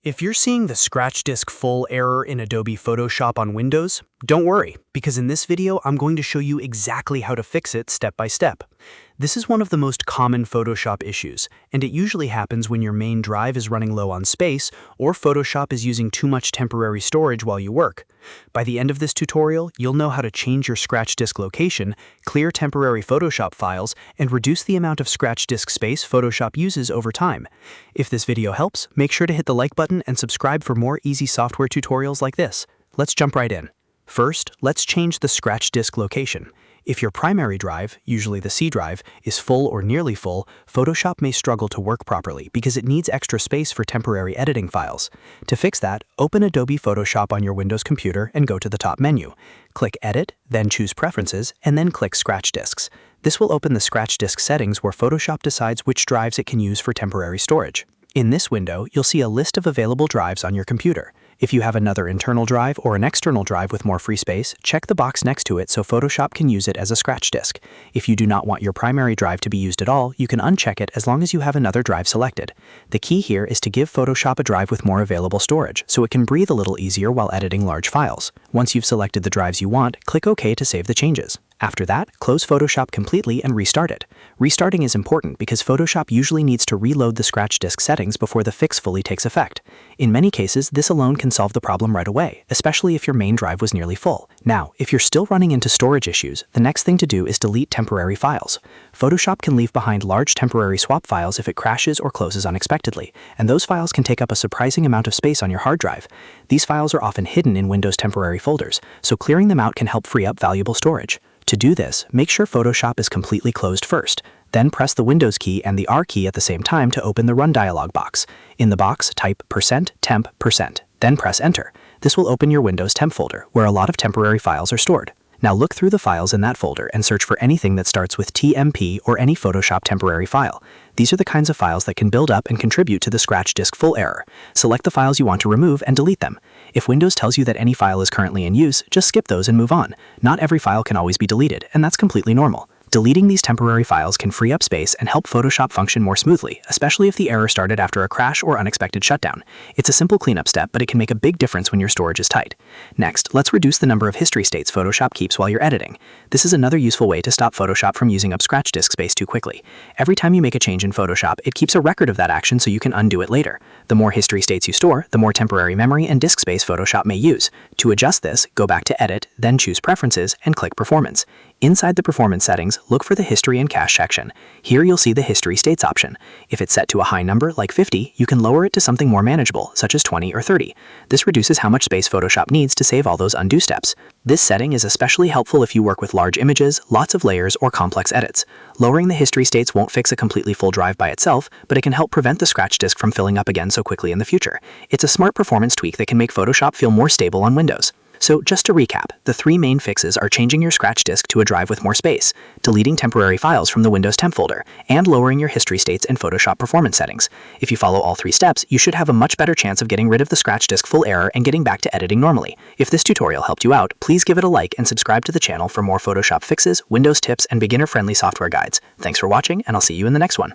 If you're seeing the scratch disk full error in Adobe Photoshop on Windows, don't worry, because in this video I'm going to show you exactly how to fix it step by step. This is one of the most common Photoshop issues, and it usually happens when your main drive is running low on space or Photoshop is using too much temporary storage while you work. By the end of this tutorial, you'll know how to change your scratch disk location, clear temporary Photoshop files, and reduce the amount of scratch disk space Photoshop uses over time. If this video helps, make sure to hit the like button and subscribe for more easy software tutorials like this. Let's jump right in. First, let's change the scratch disk location. If your primary drive, usually the C drive, is full or nearly full, Photoshop may struggle to work properly because it needs extra space for temporary editing files. To fix that, open Adobe Photoshop on your Windows computer and go to the top menu. Click Edit, then choose Preferences, and then click Scratch Disks. This will open the scratch disk settings where Photoshop decides which drives it can use for temporary storage. In this window, you'll see a list of available drives on your computer. If you have another internal drive or an external drive with more free space, check the box next to it so Photoshop can use it as a scratch disk. If you do not want your primary drive to be used at all, you can uncheck it as long as you have another drive selected. The key here is to give Photoshop a drive with more available storage, so it can breathe a little easier while editing large files. Once you've selected the drives you want, click OK to save the changes. After that, close Photoshop completely and restart it. Restarting is important because Photoshop usually needs to reload the scratch disk settings before the fix fully takes effect. In many cases, this alone can solve the problem right away, especially if your main drive was nearly full. Now, if you're still running into storage issues, the next thing to do is delete temporary files. Photoshop can leave behind large temporary swap files if it crashes or closes unexpectedly, and those files can take up a surprising amount of space on your hard drive. These files are often hidden in Windows temporary folders, so clearing them out can help free up valuable storage. To do this, make sure Photoshop is completely closed first. Then press the Windows key and the R key at the same time to open the Run dialog box. In the box, type %temp%, then press Enter. This will open your Windows Temp folder, where a lot of temporary files are stored. Now look through the files in that folder and search for anything that starts with TMP or any Photoshop temporary file. These are the kinds of files that can build up and contribute to the scratch disk full error. Select the files you want to remove and delete them. If Windows tells you that any file is currently in use, just skip those and move on. Not every file can always be deleted, and that's completely normal. Deleting these temporary files can free up space and help Photoshop function more smoothly, especially if the error started after a crash or unexpected shutdown. It's a simple cleanup step, but it can make a big difference when your storage is tight. Next, let's reduce the number of history states Photoshop keeps while you're editing. This is another useful way to stop Photoshop from using up scratch disk space too quickly. Every time you make a change in Photoshop, it keeps a record of that action so you can undo it later. The more history states you store, the more temporary memory and disk space Photoshop may use. To adjust this, go back to Edit, then choose Preferences and click Performance. Inside the Performance settings, look for the History and Cache section. Here you'll see the History States option. If it's set to a high number, like 50, you can lower it to something more manageable, such as 20 or 30. This reduces how much space Photoshop needs to save all those undo steps. This setting is especially helpful if you work with large images, lots of layers, or complex edits. Lowering the history states won't fix a completely full drive by itself, but it can help prevent the scratch disk from filling up again so quickly in the future. It's a smart performance tweak that can make Photoshop feel more stable on Windows. So just to recap, the three main fixes are changing your scratch disk to a drive with more space, deleting temporary files from the Windows Temp folder, and lowering your history states in Photoshop performance settings. If you follow all three steps, you should have a much better chance of getting rid of the scratch disk full error and getting back to editing normally. If this tutorial helped you out, please give it a like and subscribe to the channel for more Photoshop fixes, Windows tips, and beginner-friendly software guides. Thanks for watching, and I'll see you in the next one.